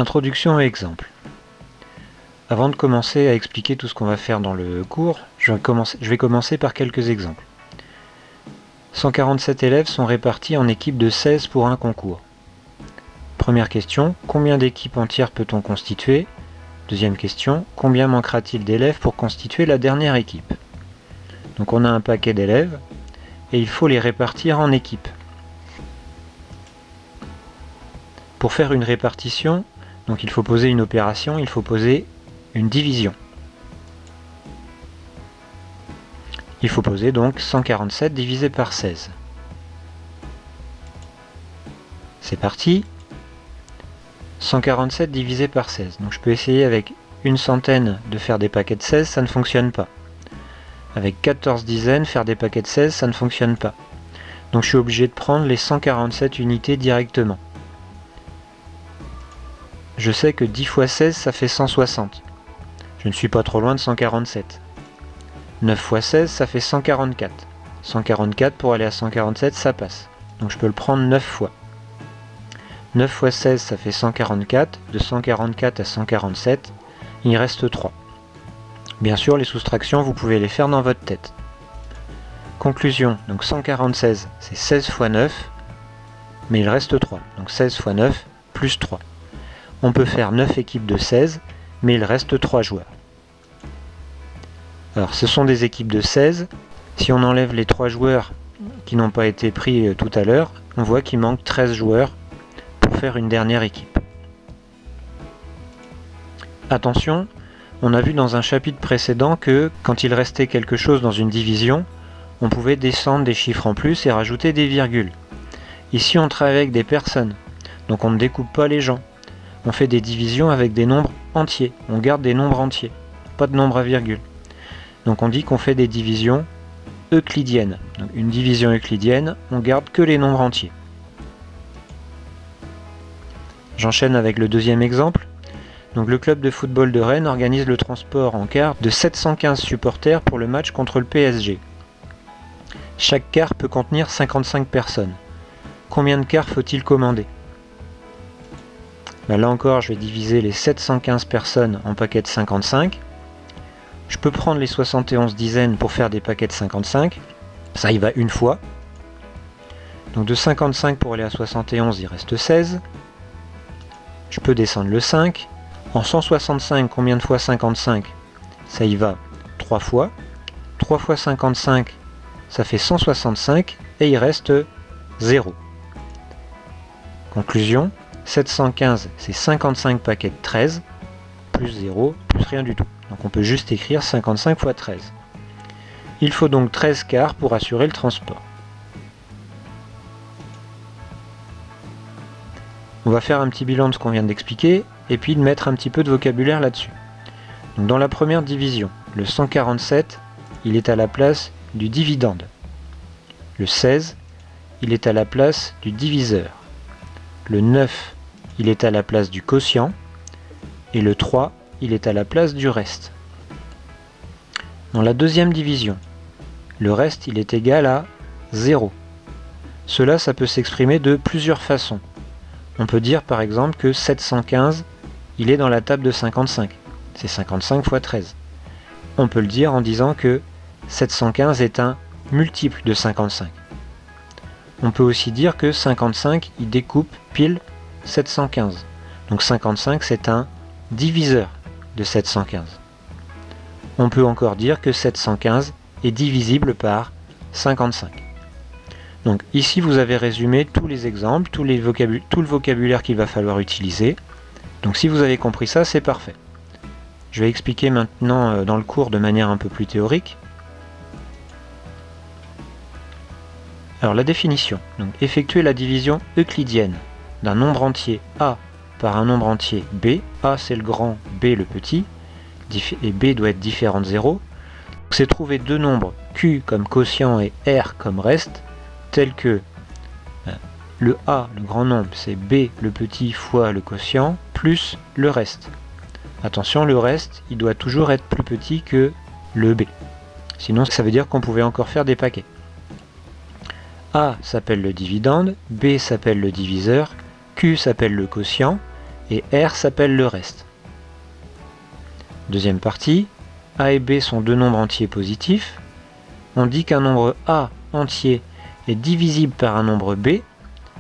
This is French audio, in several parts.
Introduction et exemple. Avant de commencer à expliquer tout ce qu'on va faire dans le cours, je vais commencer par quelques exemples. 147 élèves sont répartis en équipes de 16 pour un concours. Première question, combien d'équipes entières peut-on constituer? Deuxième question, combien manquera-t-il d'élèves pour constituer la dernière équipe? Donc on a un paquet d'élèves et il faut les répartir en équipes. Pour faire une répartition, donc il faut poser une opération, il faut poser une division. Il faut poser donc 147 divisé par 16. C'est parti. 147 divisé par 16. Donc je peux essayer avec une centaine de faire des paquets de 16, ça ne fonctionne pas. Avec 14 dizaines, faire des paquets de 16, ça ne fonctionne pas. Donc je suis obligé de prendre les 147 unités directement. Je sais que 10 fois 16, ça fait 160. Je ne suis pas trop loin de 147. 9 fois 16, ça fait 144. 144 pour aller à 147, ça passe. Donc je peux le prendre 9 fois. 9 fois 16, ça fait 144. De 144 à 147, il reste 3. Bien sûr, les soustractions, vous pouvez les faire dans votre tête. Conclusion, donc 146, c'est 16 fois 9, mais il reste 3. Donc 16 fois 9, plus 3. On peut faire 9 équipes de 16, mais il reste 3 joueurs. Alors ce sont des équipes de 16. Si on enlève les 3 joueurs qui n'ont pas été pris tout à l'heure, on voit qu'il manque 13 joueurs pour faire une dernière équipe. Attention, on a vu dans un chapitre précédent que quand il restait quelque chose dans une division, on pouvait descendre des chiffres en plus et rajouter des virgules. Ici on travaille avec des personnes, donc on ne découpe pas les gens. On fait des divisions avec des nombres entiers. On garde des nombres entiers, pas de nombres à virgule. Donc on dit qu'on fait des divisions euclidiennes. Donc une division euclidienne, on garde que les nombres entiers. J'enchaîne avec le deuxième exemple. Donc le club de football de Rennes organise le transport en car de 715 supporters pour le match contre le PSG. Chaque car peut contenir 55 personnes. Combien de cars faut-il commander? Là encore, je vais diviser les 715 personnes en paquets de 55. Je peux prendre les 71 dizaines pour faire des paquets de 55. Ça y va une fois. Donc de 55 pour aller à 71, il reste 16. Je peux descendre le 5. En 165, combien de fois 55? Ça y va 3 fois. 3 fois 55, ça fait 165 et il reste 0. Conclusion, 715, c'est 55 paquets de 13, plus 0, plus rien du tout. Donc on peut juste écrire 55 fois 13. Il faut donc 13 cars pour assurer le transport. On va faire un petit bilan de ce qu'on vient d'expliquer, et puis de mettre un petit peu de vocabulaire là-dessus. Donc dans la première division, le 147, il est à la place du dividende. Le 16, il est à la place du diviseur. Le 9, il est à la place du quotient. Et le 3, il est à la place du reste. Dans la deuxième division, le reste, il est égal à 0. Cela, ça peut s'exprimer de plusieurs façons. On peut dire par exemple que 715, il est dans la table de 55. C'est 55 fois 13. On peut le dire en disant que 715 est un multiple de 55. On peut aussi dire que 55, il découpe pile 715. Donc 55, c'est un diviseur de 715. On peut encore dire que 715 est divisible par 55. Donc ici, vous avez résumé tous les exemples, tout le vocabulaire qu'il va falloir utiliser. Donc si vous avez compris ça, c'est parfait. Je vais expliquer maintenant dans le cours de manière un peu plus théorique. Alors la définition. Donc effectuer la division euclidienne d'un nombre entier A par un nombre entier B. A c'est le grand, B le petit, et B doit être différent de 0. C'est trouver deux nombres Q comme quotient et R comme reste, tels que le A, le grand nombre, c'est B le petit fois le quotient, plus le reste. Attention, le reste, il doit toujours être plus petit que le B. Sinon, ça veut dire qu'on pouvait encore faire des paquets. A s'appelle le dividende, B s'appelle le diviseur, Q s'appelle le quotient, et R s'appelle le reste. Deuxième partie, A et B sont deux nombres entiers positifs. On dit qu'un nombre A entier est divisible par un nombre B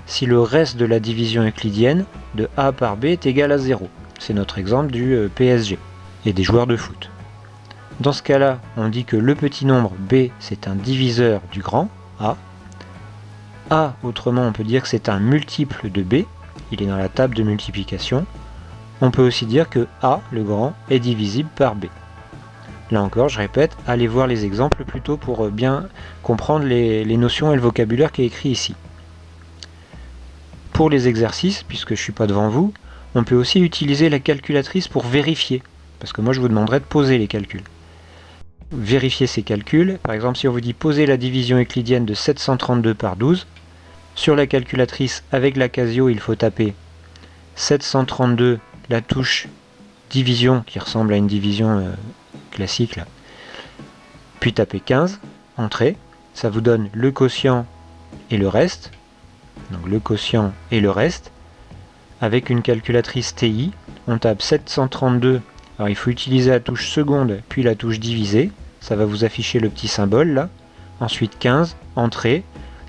si le reste de la division euclidienne de A par B est égal à 0. C'est notre exemple du PSG et des joueurs de foot. Dans ce cas-là, on dit que le petit nombre B, c'est un diviseur du grand A. A, autrement, on peut dire que c'est un multiple de B. Il est dans la table de multiplication. On peut aussi dire que A, le grand, est divisible par B. Là encore, je répète, allez voir les exemples plutôt pour bien comprendre les notions et le vocabulaire qui est écrit ici. Pour les exercices, puisque je ne suis pas devant vous, on peut aussi utiliser la calculatrice pour vérifier, parce que moi je vous demanderai de poser les calculs. Vérifier ces calculs, par exemple si on vous dit poser la division euclidienne de 732 par 12, sur la calculatrice avec la Casio il faut taper 732, la touche division qui ressemble à une division classique là, puis taper 15, entrée, ça vous donne le quotient et le reste, donc le quotient et le reste. Avec une calculatrice TI, on tape 732, alors il faut utiliser la touche seconde puis la touche diviser, ça va vous afficher le petit symbole là, ensuite 15, entrée,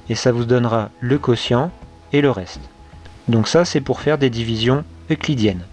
et ça vous donnera le quotient et le reste. Donc ça c'est pour faire des divisions euclidiennes.